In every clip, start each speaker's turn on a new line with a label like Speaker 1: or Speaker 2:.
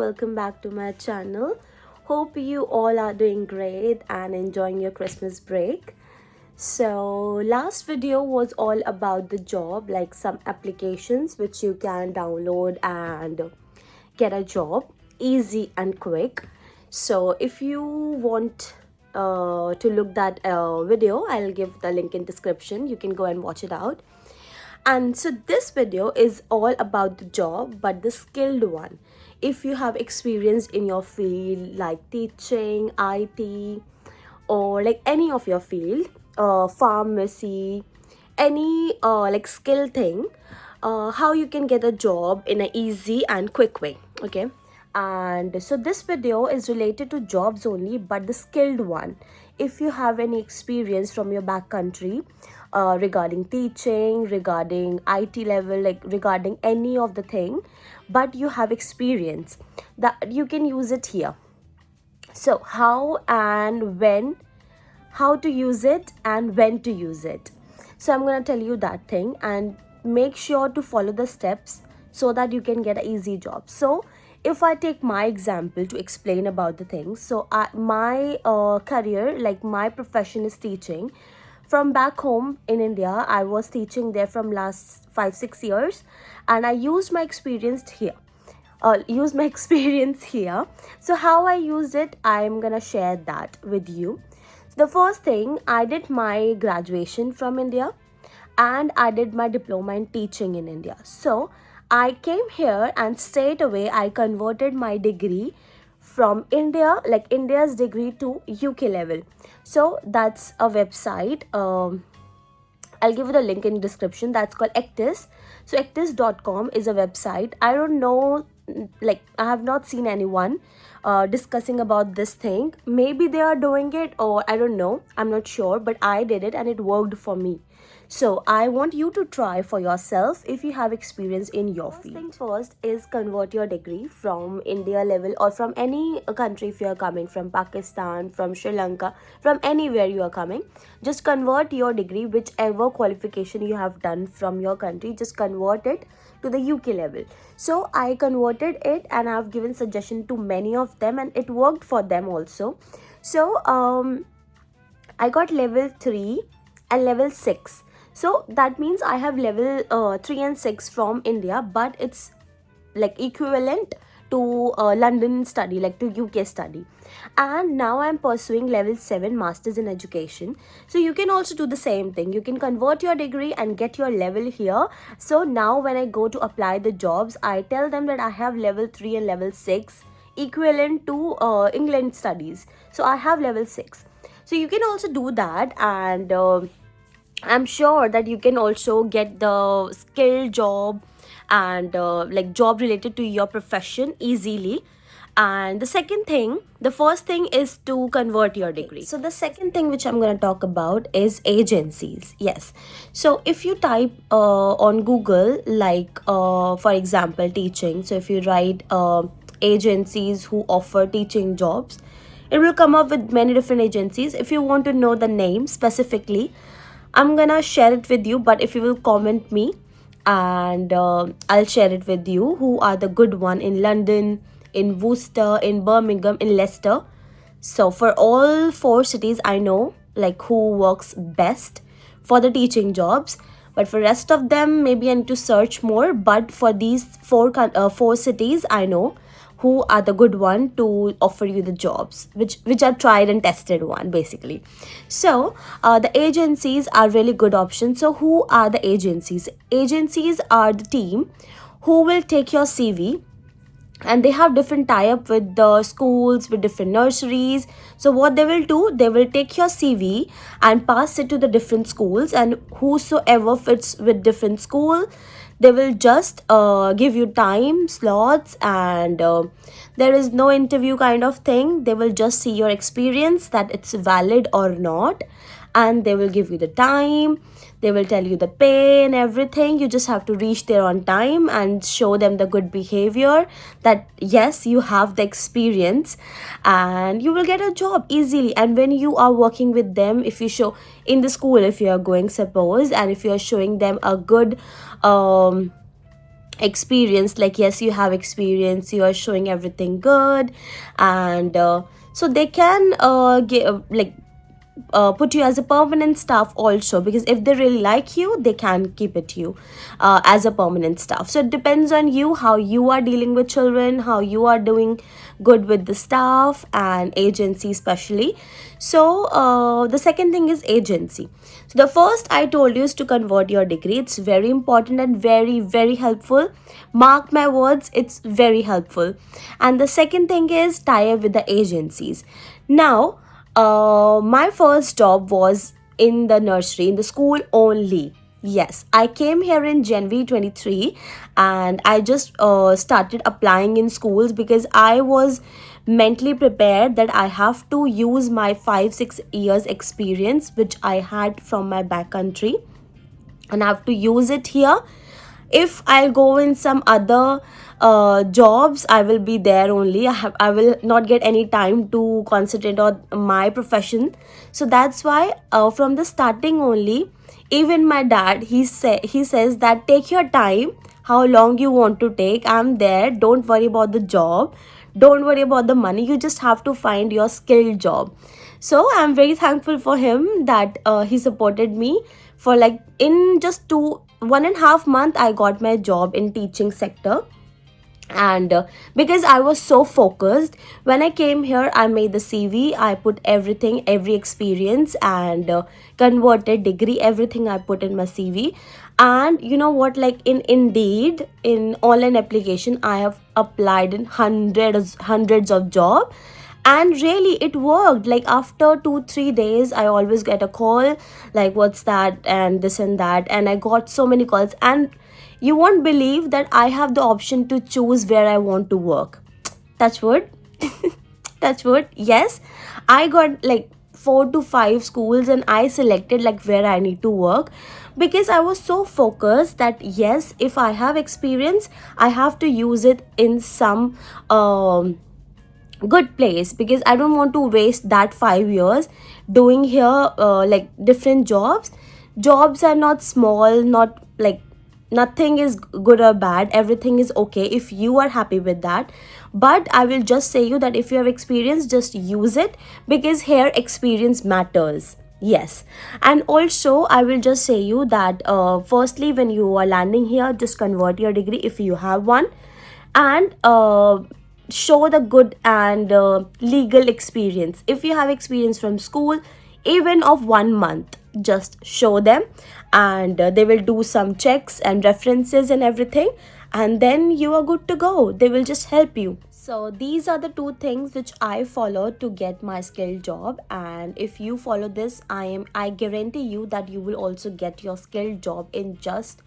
Speaker 1: welcome back to my channel. Hope you all are doing great and enjoying your Christmas break. So, last video was all about the job, like some applications which you can download and get a job easy and quick. So, if you want to look that video, I'll give the link in description. You can go and watch it out. And so this video is all about the job, but the skilled one. If you have experience in your field like teaching, IT, or like any of your field, pharmacy, any like skill thing, how you can get a job in an easy and quick way. Okay. And so this video is related to jobs only, but the skilled one. If you have any experience from your back country regarding teaching, regarding IT level, like regarding any of the thing, but you have experience, that you can use it here. So how and when, how to use it and when to use it. So I'm going to tell you that thing, and make sure to follow the steps so that you can get an easy job. So if I take my example to explain about the things, so my career, like my profession is teaching. From back home in India, I was teaching there from last 5-6 years, and I used my experience here. So how I used it, I'm gonna share that with you. The first thing, I did my graduation from India, and I did my diploma in teaching in India. So I came here and straight away I converted my degree from India, like India's degree, to UK level. So that's a website. I'll give you the link in description. That's called Actis. So actis.com is a website. I don't know, like I have not seen anyone discussing about this thing. Maybe they are doing it, or I don't know. I'm not sure, but I did it and it worked for me. So I want you to try for yourself if you have experience in your field. First things first is convert your degree from India level or from any country. If you are coming from Pakistan, from Sri Lanka, from anywhere you are coming, just convert your degree, whichever qualification you have done from your country, just convert it to the UK level. So I converted it and I've given suggestion to many of them and it worked for them also. So I got level 3 and level 6. So that means I have level 3 and 6 from India, but it's like equivalent to London study, like to UK study. And now I'm pursuing level 7 masters in education. So you can also do the same thing. You can convert your degree and get your level here. So now when I go to apply the jobs, I tell them that I have level 3 and level 6 equivalent to England studies. So I have level 6. So you can also do that, and I'm sure that you can also get the skilled job and like job related to your profession easily. And the second thing, the first thing is to convert your degree. So the second thing which I'm going to talk about is agencies. Yes. So if you type on Google, like for example, teaching. So if you write agencies who offer teaching jobs, it will come up with many different agencies. If you want to know the name specifically, I'm gonna share it with you, but if you will comment me, and I'll share it with you who are the good one in London, in Worcester, in Birmingham, in Leicester. So for all 4 cities, I know like who works best for the teaching jobs. But for rest of them, maybe I need to search more. But for these 4 cities, I know who are the good one to offer you the jobs, which are tried and tested one basically. So the agencies are really good options. So who are the agencies? Agencies are the team who will take your CV, and they have different tie-up with the schools, with different nurseries. So what they will do, they will take your CV and pass it to the different schools, and whosoever fits with different school, they will just give you time slots, and there is no interview kind of thing. They will just see your experience, that it's valid or not, and they will give you the time. They will tell you the pay and everything. You just have to reach there on time and show them the good behavior, that yes, you have the experience, and you will get a job easily. And when you are working with them, if you show in the school, if you are going, suppose, and if you are showing them a good experience, like yes, you have experience, you are showing everything good, and so they can put you as a permanent staff also, because if they really like you, they can keep it you as a permanent staff. So it depends on you, how you are dealing with children, how you are doing good with the staff and agency especially. So the second thing is agency. So the first I told you is to convert your degree. It's very important and very very helpful. Mark my words, it's very helpful. And the second thing is tie up with the agencies. Now my first job was in the nursery, in the school only. Yes, I came here in January 23, and I just started applying in schools because I was mentally prepared that I have to use my 5 6 years experience which I had from my back country, and I have to use it here. If I'll go in some other jobs, I will be there only. I will not get any time to concentrate on my profession. So that's why from the starting only, even my dad, he says that take your time, how long you want to take. I'm there. Don't worry about the job. Don't worry about the money. You just have to find your skilled job. So I'm very thankful for him that he supported me for like in just 1.5 months I got my job in teaching sector. And because I was so focused when I came here, I made the CV, I put everything, every experience, and converted degree, everything I put in my CV. And you know what, like in Indeed, in online application, I have applied in hundreds of job, and really it worked. Like after 2 3 days I always get a call, like what's that and this and that, and I got so many calls. And you won't believe that I have the option to choose where I want to work. Touch wood. Touch wood. Yes, I got like 4 to 5 schools, and I selected like where I need to work, because I was so focused that yes, if I have experience, I have to use it in some good place, because I don't want to waste that 5 years doing here like different jobs are not small, not like nothing is good or bad, everything is okay if you are happy with that. But I will just say you that if you have experience, just use it, because here experience matters. Yes. And also I will just say you that firstly, when you are landing here, just convert your degree if you have one, and show the good and legal experience. If you have experience from school, even of 1 month, just show them, and they will do some checks and references and everything, and then you are good to go. They will just help you. So these are the two things which I follow to get my skilled job, and if you follow this, I guarantee you that you will also get your skilled job in just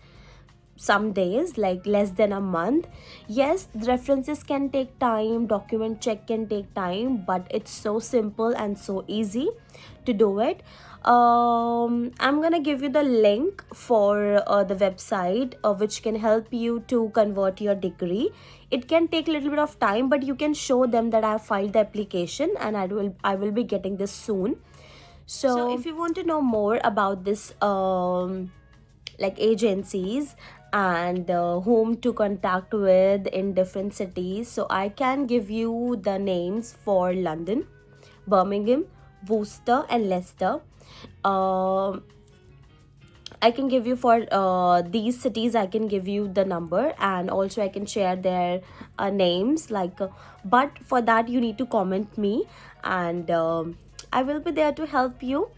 Speaker 1: some days, like less than a month. Yes, the references can take time, document check can take time, but it's so simple and so easy to do it. I'm gonna give you the link for the website which can help you to convert your degree. It can take a little bit of time, but you can show them that I have filed the application, and I will be getting this soon. So if you want to know more about this like agencies and whom to contact with in different cities, so I can give you the names for London, Birmingham, Worcester and Leicester. um I can give you for these cities, I can give you the number, and also I can share their names, like but for that you need to comment me, and I will be there to help you.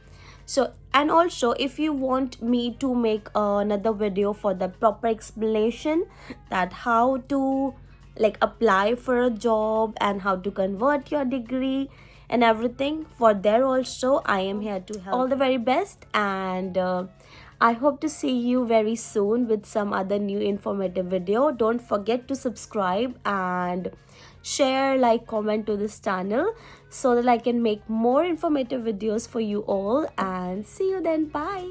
Speaker 1: So, and also if you want me to make another video for the proper explanation, that how to like apply for a job and how to convert your degree and everything, for there also I am here to help. All the very best, and I hope to see you very soon with some other new informative video. Don't forget to subscribe and share, like, comment to this channel, so that I can make more informative videos for you all. And see you then. Bye.